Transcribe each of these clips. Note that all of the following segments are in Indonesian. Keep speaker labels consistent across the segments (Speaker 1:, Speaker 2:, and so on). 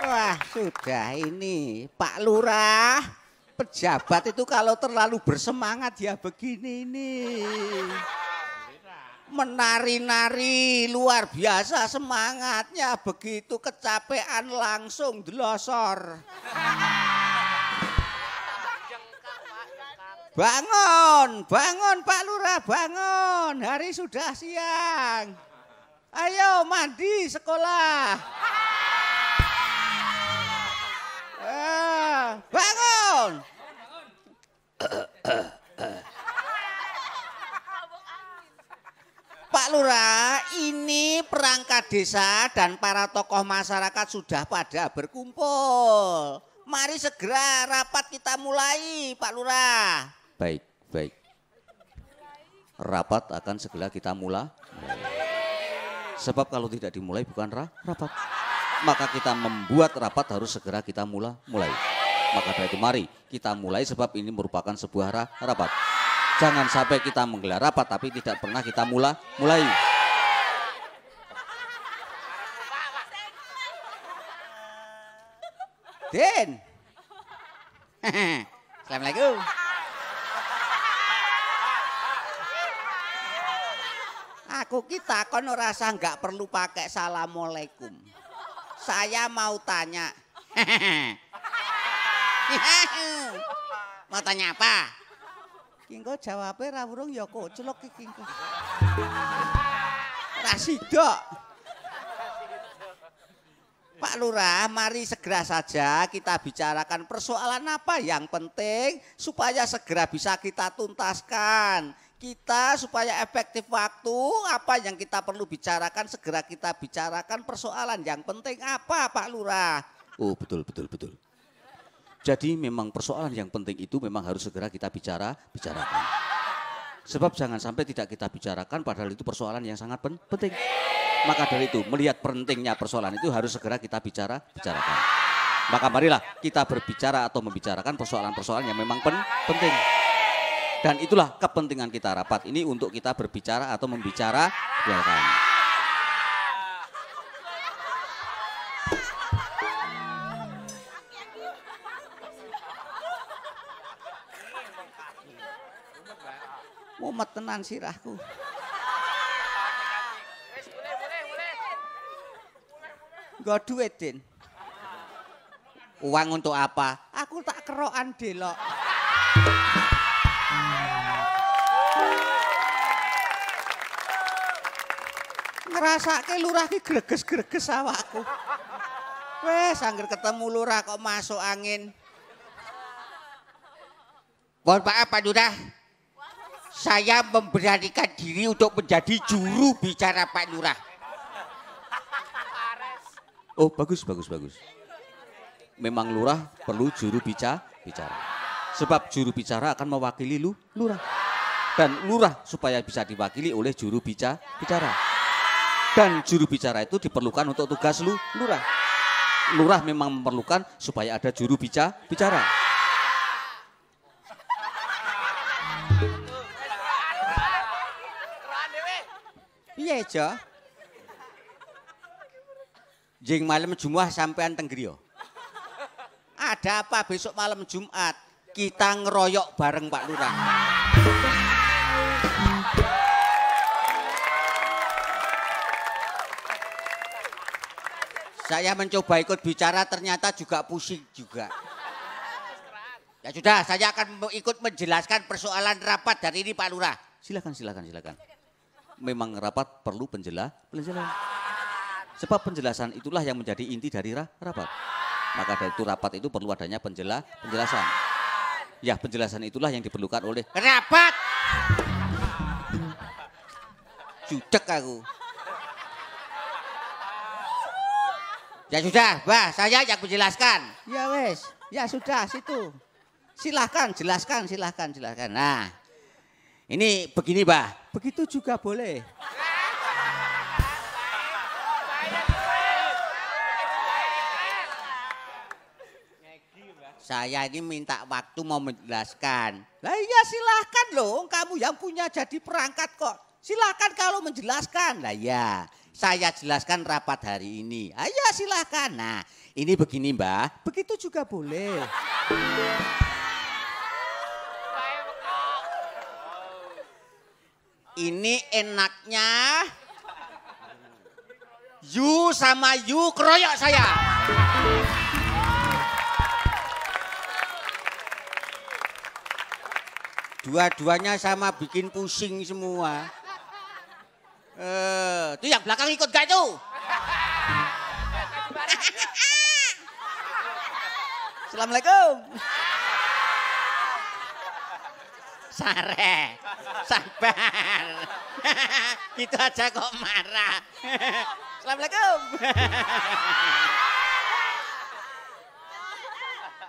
Speaker 1: Wah, sudah ini Pak Lurah. Pejabat itu kalau terlalu bersemangat ya begini ini. Menari-nari luar biasa semangatnya, begitu kecapean langsung delosor. Bangun, bangun Pak Lurah, bangun. Hari sudah siang. Ayo mandi sekolah. Bangun. Pak Lurah, ini perangkat desa dan para tokoh masyarakat sudah pada berkumpul. Mari segera rapat kita mulai, Pak Lurah.
Speaker 2: Baik, baik. Rapat akan segera kita mulai. Sebab kalau tidak dimulai bukan rapat. Maka kita membuat rapat harus segera kita mulai. Maka dari itu mari kita mulai sebab ini merupakan sebuah rapat. Jangan sampai kita menggelar rapat tapi tidak pernah kita mulai.
Speaker 1: Den. Assalamualaikum. Aku kita kon rasa nggak perlu pakai assalamualaikum. Saya mau tanya. Mau tanya apa? Kingko jawabnya rawurung ya koclok iki kingko. Rasidok. Pak Lurah, mari segera saja kita bicarakan persoalan apa yang penting supaya segera bisa kita tuntaskan. Kita supaya efektif waktu, apa yang kita perlu bicarakan segera kita bicarakan, persoalan yang penting apa Pak Lurah?
Speaker 2: Oh betul. Jadi memang persoalan yang penting itu memang harus segera kita bicarakan. Sebab jangan sampai tidak kita bicarakan padahal itu persoalan yang sangat penting. Maka dari itu melihat pentingnya persoalan itu harus segera kita bicarakan. Maka marilah kita berbicara atau membicarakan persoalan-persoalan yang memang penting. Dan itulah kepentingan kita rapat ini untuk kita berbicara atau membicarakan.
Speaker 1: Mumet tenan sirahku. Gak duit, Din. Uang untuk apa? Aku tak kerokan delok. Ngerasake lurah ki greges-greges awakku. Wes angger ketemu lurah kok masuk angin. Mohon maaf Pak Lurah. Saya memberanikan diri untuk menjadi juru bicara Pak Lurah.
Speaker 2: Oh bagus. Memang lurah perlu juru bicara. Sebab juru bicara akan mewakili lurah. Dan lurah supaya bisa diwakili oleh juru bicara. Dan juru bicara itu diperlukan untuk tugas lurah. Lurah memang memerlukan supaya ada juru bicara.
Speaker 1: Iya, Jo. Jeng malam Jumat sampean teng griya. Ada apa besok malam Jumat? Kita ngeroyok bareng Pak Lurah. Saya mencoba ikut bicara ternyata juga pusing juga. Ya sudah, saya akan ikut menjelaskan persoalan rapat dari ini Pak Lurah.
Speaker 2: Silakan. Memang rapat perlu penjelasan. Sebab penjelasan itulah yang menjadi inti dari rapat. Maka dari itu rapat itu perlu adanya penjelasan. Ya penjelasan itulah yang diperlukan oleh
Speaker 1: rapat. Judek aku. Ya sudah, Mbah, saya yang menjelaskan. Ya wes, ya sudah situ. Silahkan, jelaskan. Nah, ini begini, Mbah. Begitu juga boleh. Saya ini minta waktu mau menjelaskan. Lah iya silahkan loh, kamu yang punya jadi perangkat kok. Silahkan kalau menjelaskan. Lah ya, saya jelaskan rapat hari ini. Ayo silahkan. Nah, ini begini Mbah, begitu juga boleh. Ini enaknya you sama you keroyok saya. Dua-duanya sama bikin pusing semua. Itu yang belakang ikut gak itu? Assalamualaikum. Sare, sabar. Gitu aja kok marah. Assalamualaikum.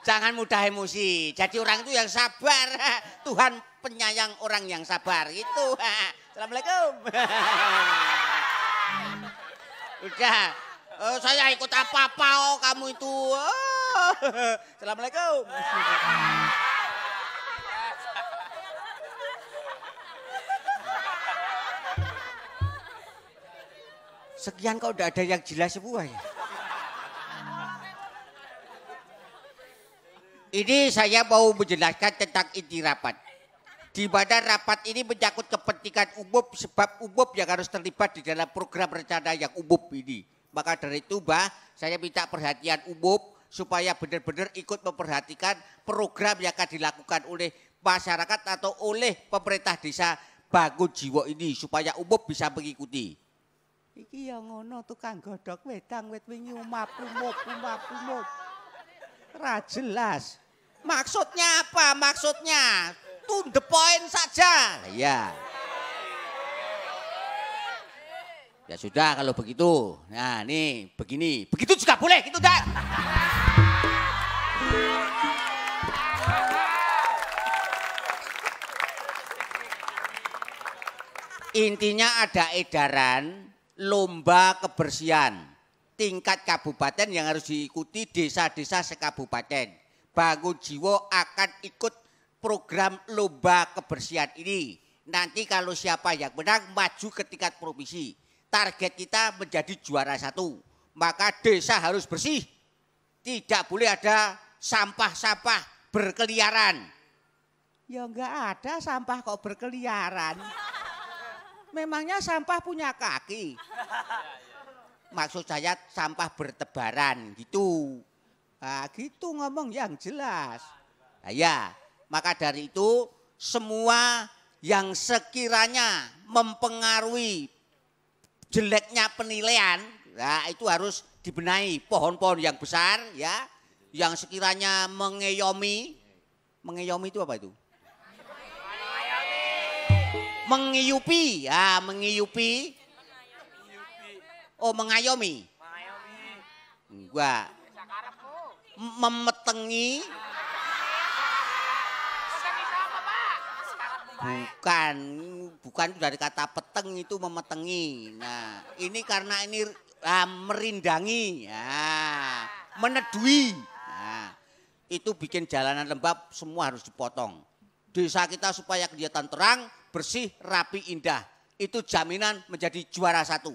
Speaker 1: Jangan mudah emosi. Jadi orang itu yang sabar. Tuhan penyayang orang yang sabar. Gitu. Assalamualaikum. Udah. Saya ikut apa-apa kamu itu. Assalamualaikum. Sekian kok udah ada yang jelas semua ya. Ini saya mau menjelaskan tentang inti rapat. Di mana rapat ini menyangkut kepentingan umum sebab umum yang harus terlibat di dalam program rencana yang umum ini. Maka dari itu Mbah, saya minta perhatian umum supaya benar-benar ikut memperhatikan program yang akan dilakukan oleh masyarakat atau oleh pemerintah desa Bangun Jiwo ini supaya umum bisa mengikuti. Iki yang ngono tukang godhog wedang wit wingi umap-umuk. Ra jelas. Maksudnya apa? Maksudnya to the point saja. Ya. Ya sudah kalau begitu. Nah, nih begini. Begitu juga boleh, gitu dah. Intinya ada edaran lomba kebersihan tingkat kabupaten yang harus diikuti desa-desa sekabupaten. Bangun Jiwo akan ikut program lomba kebersihan ini. Nanti kalau siapa yang menang maju ke tingkat provinsi. Target kita menjadi juara 1. Maka desa harus bersih. Tidak boleh ada sampah-sampah berkeliaran. Ya enggak ada sampah kok berkeliaran. Memangnya sampah punya kaki? Maksud saya sampah bertebaran gitu. Nah, gitu ngomong yang jelas. Nah, ya, maka dari itu semua yang sekiranya mempengaruhi jeleknya penilaian, nah itu harus dibenahi. Pohon-pohon yang besar ya, yang sekiranya mengeyomi itu apa itu? Mengiyupi, ya mengiyupi. Oh mengayomi. Enggak. Memetengi. Bukan dari kata peteng itu memetengi. Nah ini karena ini merindangi, ya, menedui. Nah, itu bikin jalanan lembab semua harus dipotong. Desa kita supaya kelihatan terang, bersih, rapi, indah. Itu jaminan menjadi juara 1.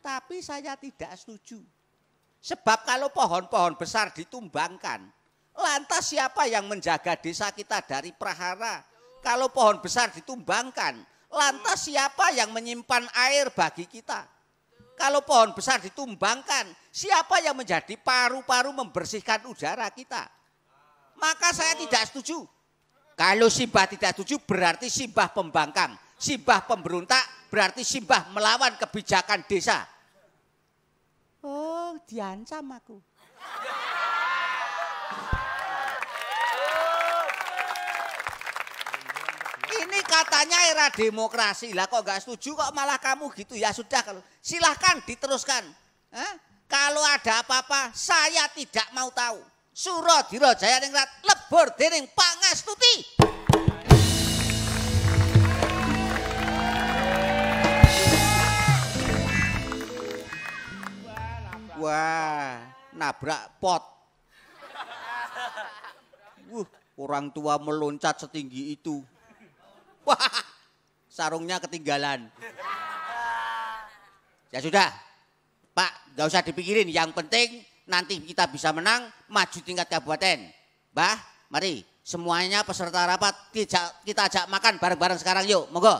Speaker 1: Tapi saya tidak setuju. Sebab kalau pohon-pohon besar ditumbangkan, lantas siapa yang menjaga desa kita dari prahara? Kalau pohon besar ditumbangkan, lantas siapa yang menyimpan air bagi kita? Kalau pohon besar ditumbangkan, siapa yang menjadi paru-paru membersihkan udara kita? Maka saya tidak setuju. Kalau Simbah tidak setuju berarti Simbah pembangkang. Simbah pemberontak berarti Simbah melawan kebijakan desa. Oh, diancam aku. Ini katanya era demokrasi. Lah kok gak setuju kok malah kamu gitu. Ya sudah, kalau silahkan diteruskan. Kalau ada apa-apa saya tidak mau tahu. Suradira Jayaningrat lebur dening Pangestuti. Wah, nabrak pot. Orang tua meloncat setinggi itu. Wah, sarungnya ketinggalan. Ya sudah, Pak, nggak usah dipikirin. Yang penting nanti kita bisa menang, maju tingkat kabupaten. Mbah, mari semuanya peserta rapat kita ajak makan bareng-bareng sekarang yuk, monggo.